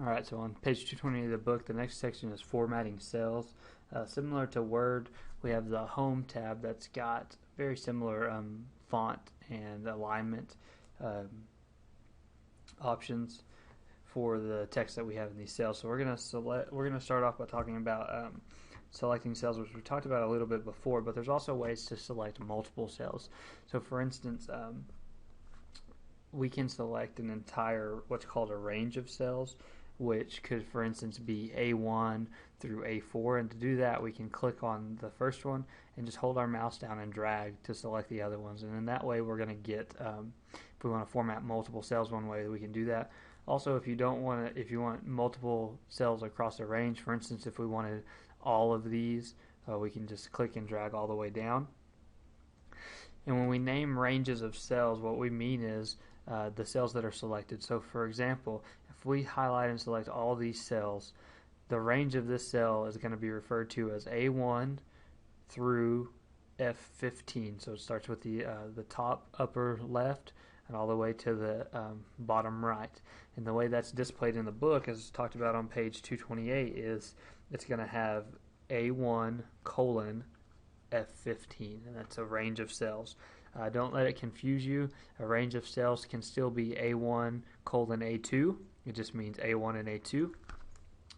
Alright, so on page 220 of the book, the next section is formatting cells. Similar to Word, we have the Home tab that's got very similar font and alignment um, options for the text that we have in these cells. So we're going to start off by talking about selecting cells, which we talked about a little bit before, but there's also ways to select multiple cells. So for instance, we can select an entire what's called a range of cells, which could, for instance, be A1 through A4. And to do that, we can click on the first one and just hold our mouse down and drag to select the other ones. And in that way, we're going to get, if we want to format multiple cells one way, we can do that. Also, if you don't want to, if you want multiple cells across a range, for instance, if we wanted all of these, we can just click and drag all the way down. And when we name ranges of cells, what we mean is the cells that are selected. So for example, if we highlight and select all these cells, the range of this cell is going to be referred to as A1 through F15. So it starts with the top upper left and all the way to the bottom right. And the way that's displayed in the book, as talked about on page 228, is it's going to have A1 colon F15, and that's a range of cells. Don't let it confuse you. A range of cells can still be A1 colon A2. It just means A1 and A2.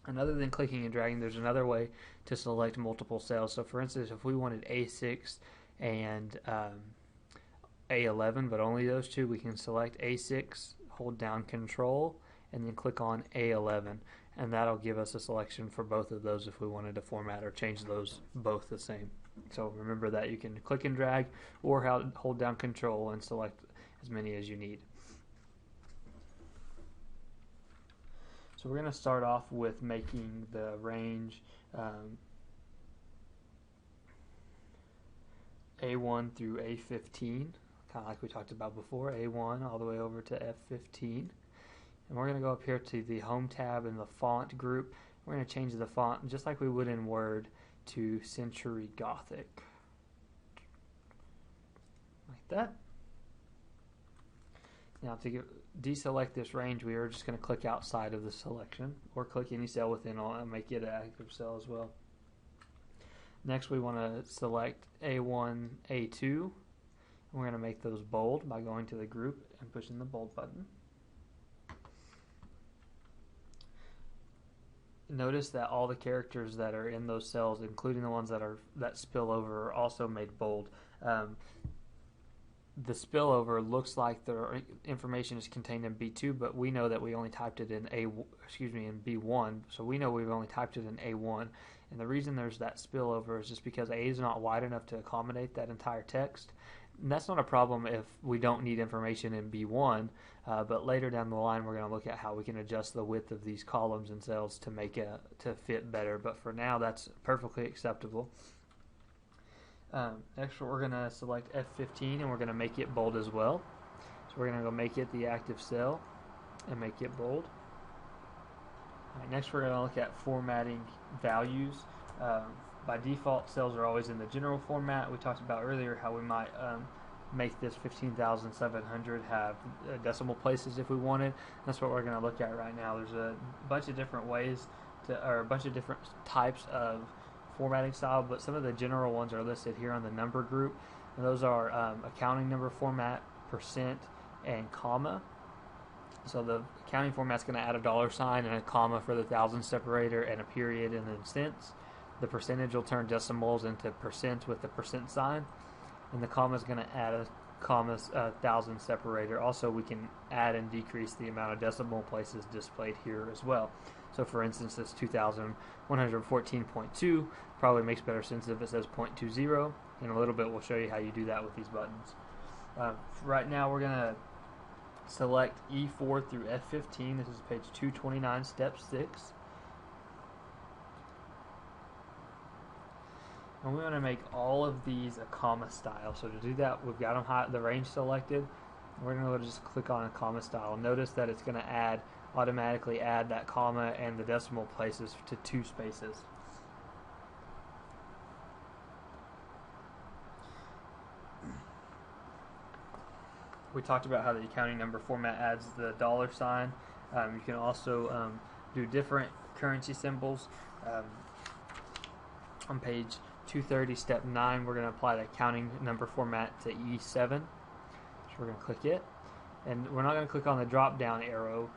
And other than clicking and dragging, there's another way to select multiple cells. So for instance, if we wanted A6 and A11, but only those two, we can select A6, hold down Control, and then click on A11. And that'll give us a selection for both of those if we wanted to format or change those both the same. So remember that you can click and drag or hold down Control and select as many as you need. So we're going to start off with making the range A1 through A15, kind of like we talked about before, A1 all the way over to F15. And we're going to go up here to the Home tab in the font group. We're going to change the font just like we would in Word to Century Gothic, like that. Now to deselect this range, we are just going to click outside of the selection or click any cell within and make it an active cell as well. Next we want to select A1, A2, and we're going to make those bold by going to the group and pushing the bold button. Notice that all the characters that are in those cells, including the ones that spill over, are also made bold. The spillover looks like the information is contained in B2, but we know that we only typed it in in B1, so we know we've only typed it in A1. And the reason there's that spillover is just because A is not wide enough to accommodate that entire text. And that's not a problem if we don't need information in B1, but later down the line we're going to look at how we can adjust the width of these columns and cells to make it to fit better. But for now, that's perfectly acceptable. Next, we're going to select F15 and we're going to make it bold as well. So we're going to go make it the active cell and make it bold. All right, next, we're going to look at formatting values. By default, cells are always in the general format. We talked about earlier how we might make this 15,700 have decimal places if we wanted. That's what we're going to look at right now. There's a bunch of different ways or a bunch of different types of formatting style, but some of the general ones are listed here on the number group. And those are accounting number format, percent, and comma. So the accounting format's going to add a $sign and a comma for the thousand separator and a period and then cents. The percentage will turn decimals into percent with the percent sign, and the comma is going to add a comma thousand separator. Also, we can add and decrease the amount of decimal places displayed here as well. So for instance, this 2114.2 probably makes better sense if it says 0.20. In a little bit, we'll show you how you do that with these buttons. Right now, we're going to select E4 through F15. This is page 229, step 6. And we want to make all of these a comma style. So to do that, we've got them the range selected. We're going to just click on a comma style. Notice that it's going to automatically add that comma and the decimal places to 2 spaces. We talked about how the accounting number format adds the $sign. You can also do different currency symbols. On page 230, step 9, we're going to apply the accounting number format to E7. So we're going to click it. And we're not going to click on the drop down arrow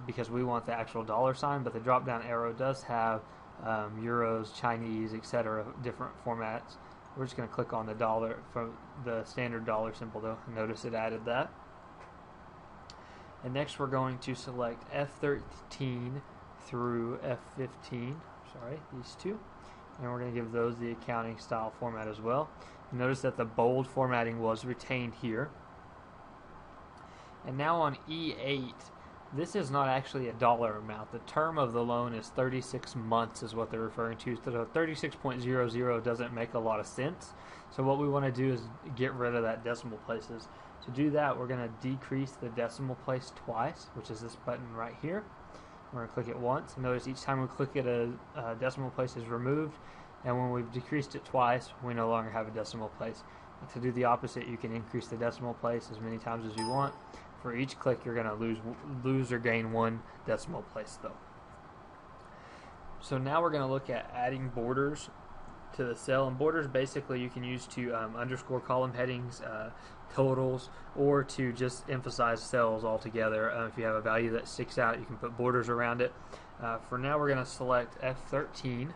because we want the actual dollar sign, but the drop down arrow does have euros, Chinese, etc., different formats. We're just going to click on the dollar from the standard dollar symbol though. Notice it added that. And next we're going to select F13 through F15, sorry, these two. And we're going to give those the accounting style format as well. Notice that the bold formatting was retained here. And now on E8, this is not actually a dollar amount. The term of the loan is 36 months is what they're referring to. So 36.00 doesn't make a lot of sense. So what we want to do is get rid of that decimal places. To do that, we're going to decrease the decimal place twice, which is this button right here. We're going to click it once. Notice each time we click it, a decimal place is removed. And when we've decreased it twice, we no longer have a decimal place. And to do the opposite, you can increase the decimal place as many times as you want. For each click, you're going to lose or gain one decimal place, though. So now we're going to look at adding borders to the cell. And borders, basically, you can use to underscore column headings, totals, or to just emphasize cells altogether. If you have a value that sticks out, you can put borders around it. For now, we're going to select F13.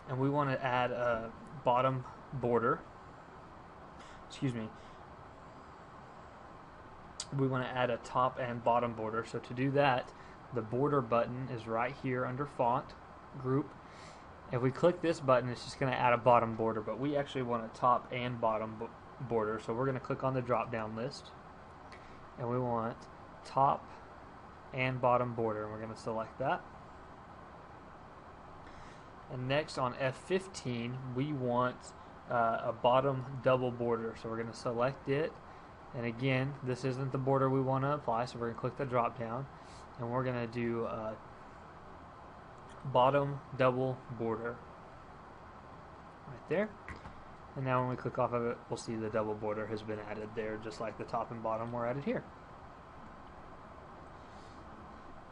And we want to add a bottom border. Excuse me. We want to add a top and bottom border. So to do that, the border button is right here under font group. If we click this button, it's just going to add a bottom border, but we actually want a top and bottom border. So we're going to click on the drop down list and we want top and bottom border, and we're going to select that. And next on F15, we want a bottom double border. So we're going to select it. And again, this isn't the border we want to apply, so we're going to click the drop down. And we're going to do bottom double border right there. And now when we click off of it, we'll see the double border has been added there, just like the top and bottom were added here.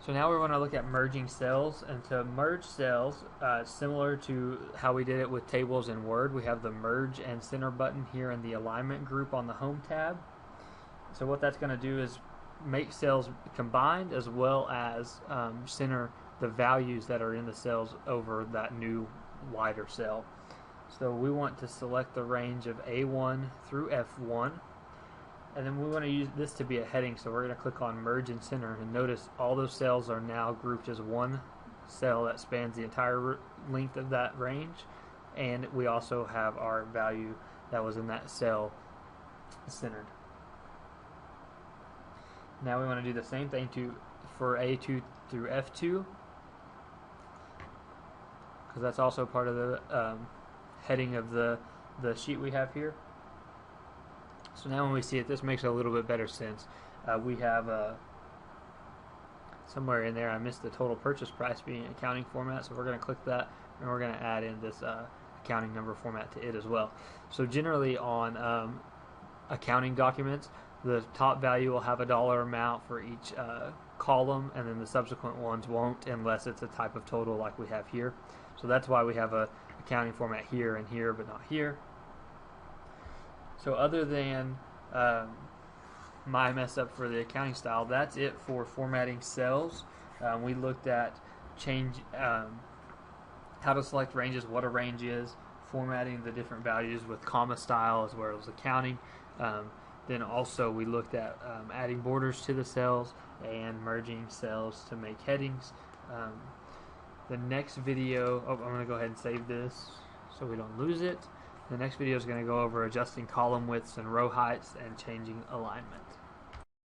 So now we want to look at merging cells, and to merge cells, similar to how we did it with tables in Word, we have the merge and center button here in the alignment group on the home tab. So what that's going to do is make cells combined as well as center the values that are in the cells over that new wider cell. So we want to select the range of A1 through F1. And then we want to use this to be a heading, so we're going to click on Merge and Center, and notice all those cells are now grouped as one cell that spans the entire length of that range, and we also have our value that was in that cell centered. Now we want to do the same thing for A2 through F2, because that's also part of the heading of the sheet we have here. So now when we see it, this makes a little bit better sense. We have somewhere in there, I missed the total purchase price being accounting format, so we're going to click that, and we're going to add in this accounting number format to it as well. So generally on accounting documents, the top value will have a dollar amount for each column, and then the subsequent ones won't unless it's a type of total like we have here. So that's why we have a accounting format here and here, but not here. So other than my mess up for the accounting style, that's it for formatting cells. We looked at how to select ranges, what a range is, formatting the different values with comma style as well as accounting. Then also we looked at adding borders to the cells and merging cells to make headings. The next video, I'm going to go ahead and save this so we don't lose it. The next video is going to go over adjusting column widths and row heights and changing alignment.